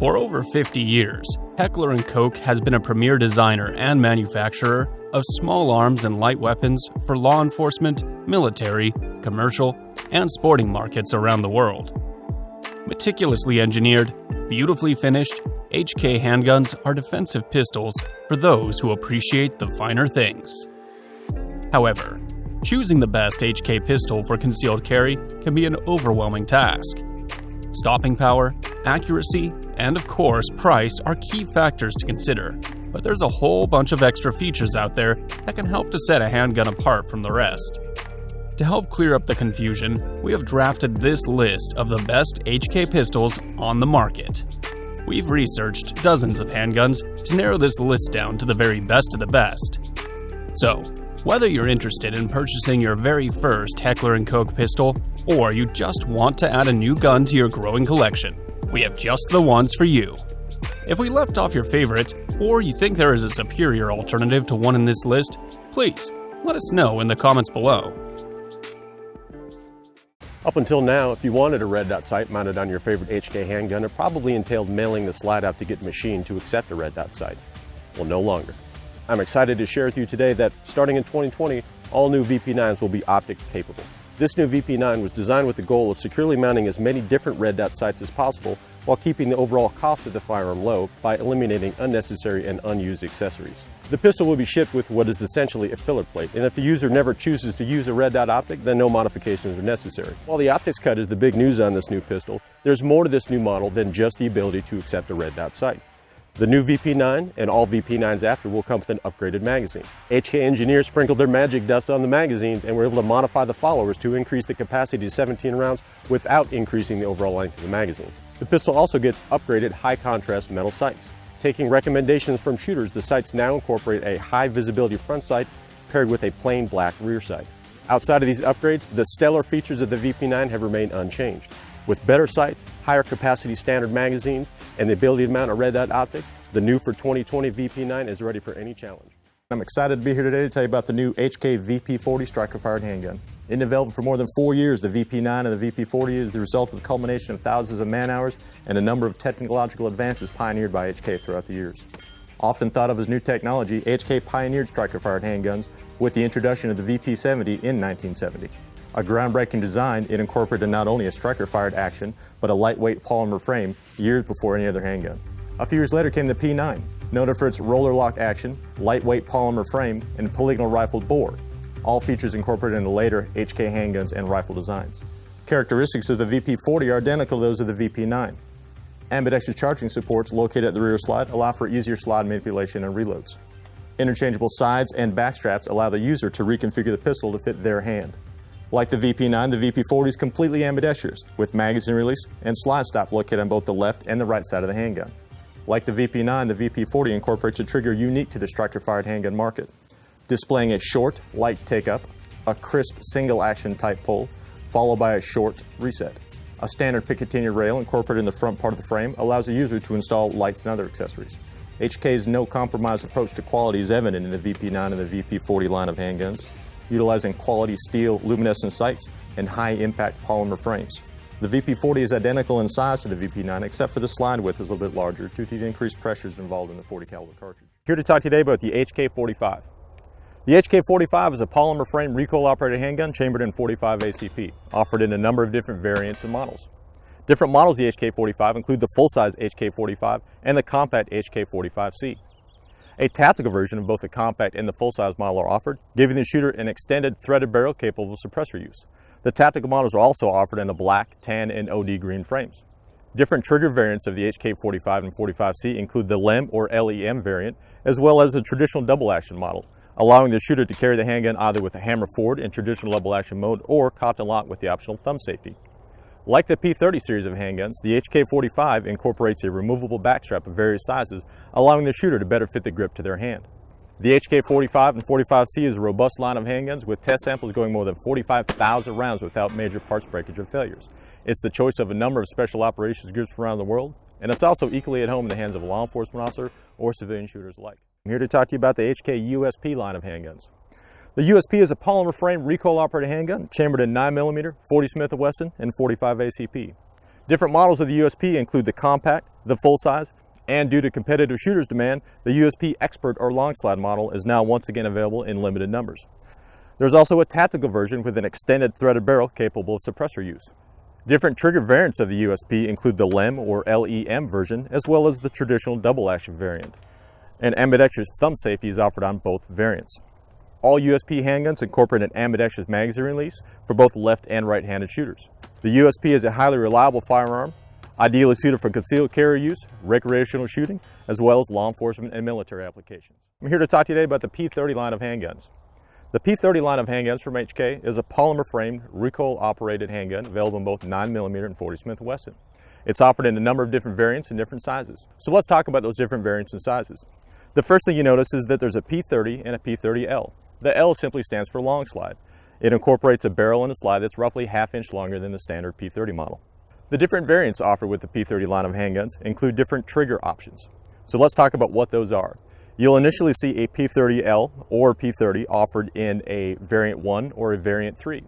For over 50 years, Heckler and Koch has been a premier designer and manufacturer of small arms and light weapons for law enforcement, military, commercial, and sporting markets around the world. Meticulously engineered, beautifully finished, HK handguns are defensive pistols for those who appreciate the finer things. However, choosing the best HK pistol for concealed carry can be an overwhelming task. Stopping power, accuracy, and of course price are key factors to consider, but there's a whole bunch of extra features out there that can help to set a handgun apart from the rest. To help clear up the confusion, we have drafted this list of the best HK pistols on the market. We've researched dozens of handguns to narrow this list down to the very best of the best. So, whether you're interested in purchasing your very first Heckler and Koch pistol, or you just want to add a new gun to your growing collection, we have just the ones for you. If we left off your favorite, or you think there is a superior alternative to one in this list, please let us know in the comments below. Up until now, if you wanted a red dot sight mounted on your favorite HK handgun, it probably entailed mailing the slide out to get machined to accept a red dot sight. Well, no longer. I'm excited to share with you today that starting in 2020, all new VP9s will be optic capable. This new VP9 was designed with the goal of securely mounting as many different red dot sights as possible while keeping the overall cost of the firearm low by eliminating unnecessary and unused accessories. The pistol will be shipped with what is essentially a filler plate, and if the user never chooses to use a red dot optic, then no modifications are necessary. While the optics cut is the big news on this new pistol, there's more to this new model than just the ability to accept a red dot sight. The new VP9 and all VP9s after will come with an upgraded magazine. HK engineers sprinkled their magic dust on the magazines and were able to modify the followers to increase the capacity to 17 rounds without increasing the overall length of the magazine. The pistol also gets upgraded high contrast metal sights. Taking recommendations from shooters, the sights now incorporate a high visibility front sight paired with a plain black rear sight. Outside of these upgrades, the stellar features of the VP9 have remained unchanged. With better sights, higher capacity standard magazines, and the ability to mount a red dot optic, the new for 2020 VP9 is ready for any challenge. I'm excited to be here today to tell you about the new HK VP40 striker-fired handgun. In development for more than 4 years, the VP9 and the VP40 is the result of the culmination of thousands of man-hours and a number of technological advances pioneered by HK throughout the years. Often thought of as new technology, HK pioneered striker-fired handguns with the introduction of the VP70 in 1970. A groundbreaking design, it incorporated not only a striker-fired action, but a lightweight polymer frame years before any other handgun. A few years later came the P9, noted for its roller lock action, lightweight polymer frame, and polygonal rifled bore, all features incorporated in the later HK handguns and rifle designs. Characteristics of the VP40 are identical to those of the VP9. Ambidextrous charging supports located at the rear slide allow for easier slide manipulation and reloads. Interchangeable sides and back straps allow the user to reconfigure the pistol to fit their hand. Like the VP9, the VP40 is completely ambidextrous, with magazine release and slide stop located on both the left and the right side of the handgun. Like the VP9, the VP40 incorporates a trigger unique to the striker-fired handgun market, displaying a short, light take-up, a crisp single-action type pull, followed by a short reset. A standard Picatinny rail incorporated in the front part of the frame allows the user to install lights and other accessories. HK's no-compromise approach to quality is evident in the VP9 and the VP40 line of handguns, utilizing quality steel luminescent sights and high-impact polymer frames. The VP40 is identical in size to the VP9, except for the slide width is a little bit larger due to the increased pressures involved in the .40 caliber cartridge. Here to talk today about the HK45. The HK45 is a polymer frame recoil-operated handgun chambered in .45 ACP, offered in a number of different variants and models. Different models of the HK45 include the full-size HK45 and the compact HK45C. A tactical version of both the compact and the full-size model are offered, giving the shooter an extended threaded barrel capable of suppressor use. The tactical models are also offered in the black, tan, and OD green frames. Different trigger variants of the HK45 and 45C include the LEM or LEM variant, as well as the traditional double-action model, allowing the shooter to carry the handgun either with a hammer forward in traditional double-action mode or cocked and locked with the optional thumb safety. Like the P30 series of handguns, the HK45 incorporates a removable backstrap of various sizes, allowing the shooter to better fit the grip to their hand. The HK45 and 45C is a robust line of handguns with test samples going more than 45,000 rounds without major parts breakage or failures. It's the choice of a number of special operations groups from around the world, and it's also equally at home in the hands of a law enforcement officer or civilian shooters alike. I'm here to talk to you about the HK USP line of handguns. The USP is a polymer frame recoil operated handgun chambered in 9mm, 40 Smith & Wesson, and 45 ACP. Different models of the USP include the Compact, the full-size, and due to competitive shooters' demand, the USP Expert or long slide model is now once again available in limited numbers. There's also a tactical version with an extended threaded barrel capable of suppressor use. Different trigger variants of the USP include the LEM or LEM version, as well as the traditional double action variant. And ambidextrous thumb safety is offered on both variants. All USP handguns incorporate an ambidextrous magazine release for both left and right-handed shooters. The USP is a highly reliable firearm, ideally suited for concealed carry use, recreational shooting, as well as law enforcement and military applications. I'm here to talk to you today about the P30 line of handguns. The P30 line of handguns from HK is a polymer-framed, recoil-operated handgun available in both 9mm and 40 Smith & Wesson. It's offered in a number of different variants and different sizes. So let's talk about those different variants and sizes. The first thing you notice is that there's a P30 and a P30L. The L simply stands for long slide. It incorporates a barrel and a slide that's roughly ½ inch longer than the standard P30 model. The different variants offered with the P30 line of handguns include different trigger options. So let's talk about what those are. You'll initially see a P30L or P30 offered in a variant 1 or a variant 3.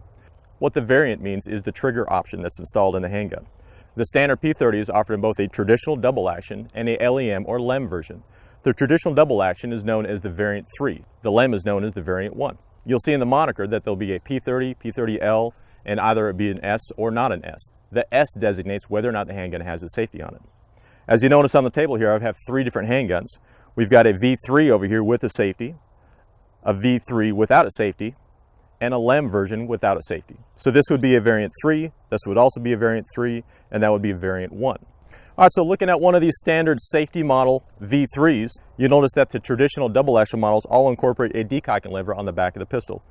What the variant means is the trigger option that's installed in the handgun. The standard P30 is offered in both a traditional double action and a LEM or LEM version. The traditional double action is known as the variant 3. The LEM is known as the variant 1. You'll see in the moniker that there'll be a P30, P30L, and either it be an S or not an S. The S designates whether or not the handgun has a safety on it. As you notice on the table here, I have 3 different handguns. We've got a V3 over here with a safety, a V3 without a safety, and a LEM version without a safety. So this would be a variant 3, this would also be a variant 3, and that would be a variant 1. All right, so looking at one of these standard safety model V3s, you notice that the traditional double action models all incorporate a decocking lever on the back of the pistol.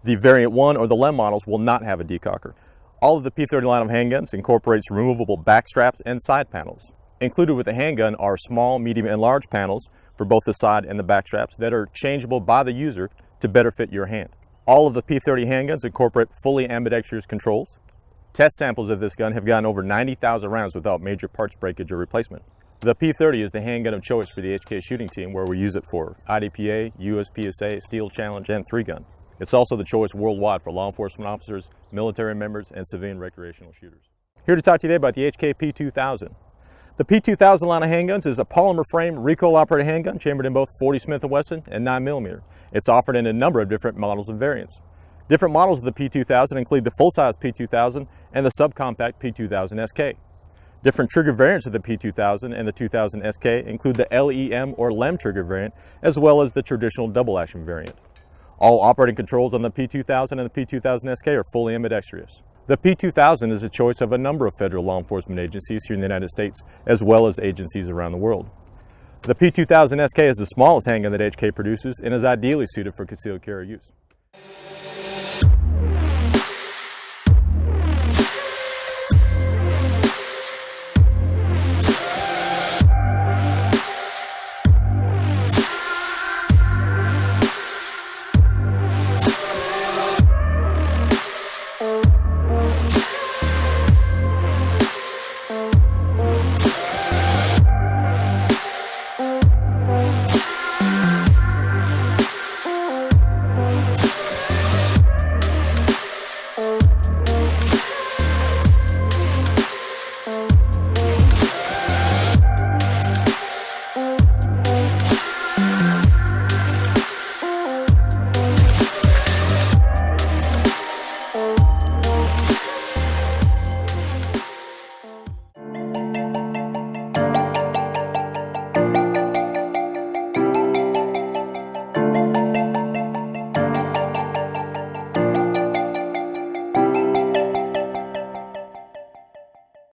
The variant 1 or the LEM models will not have a decocker. All of the P30 line of handguns incorporates removable back straps and side panels. Included with the handgun are small, medium, and large panels for both the side and the back straps that are changeable by the user to better fit your hand. All of the P30 handguns incorporate fully ambidextrous controls. Test samples of this gun have gotten over 90,000 rounds without major parts breakage or replacement. The P30 is the handgun of choice for the HK shooting team, where we use it for IDPA, USPSA, Steel Challenge, and 3-gun. It's also the choice worldwide for law enforcement officers, military members, and civilian recreational shooters. Here to talk to you today about the HK P2000. The P2000 line of handguns is a polymer frame recoil-operated handgun chambered in both 40 Smith & Wesson and 9mm. It's offered in a number of different models and variants. Different models of the P2000 include the full-size P2000 and the subcompact P2000 SK. Different trigger variants of the P2000 and the 2000 SK include the LEM or LEM trigger variant, as well as the traditional double action variant. All operating controls on the P2000 and the P2000 SK are fully ambidextrous. The P2000 is a choice of a number of federal law enforcement agencies here in the United States, as well as agencies around the world. The P2000 SK is the smallest handgun that HK produces and is ideally suited for concealed carry use.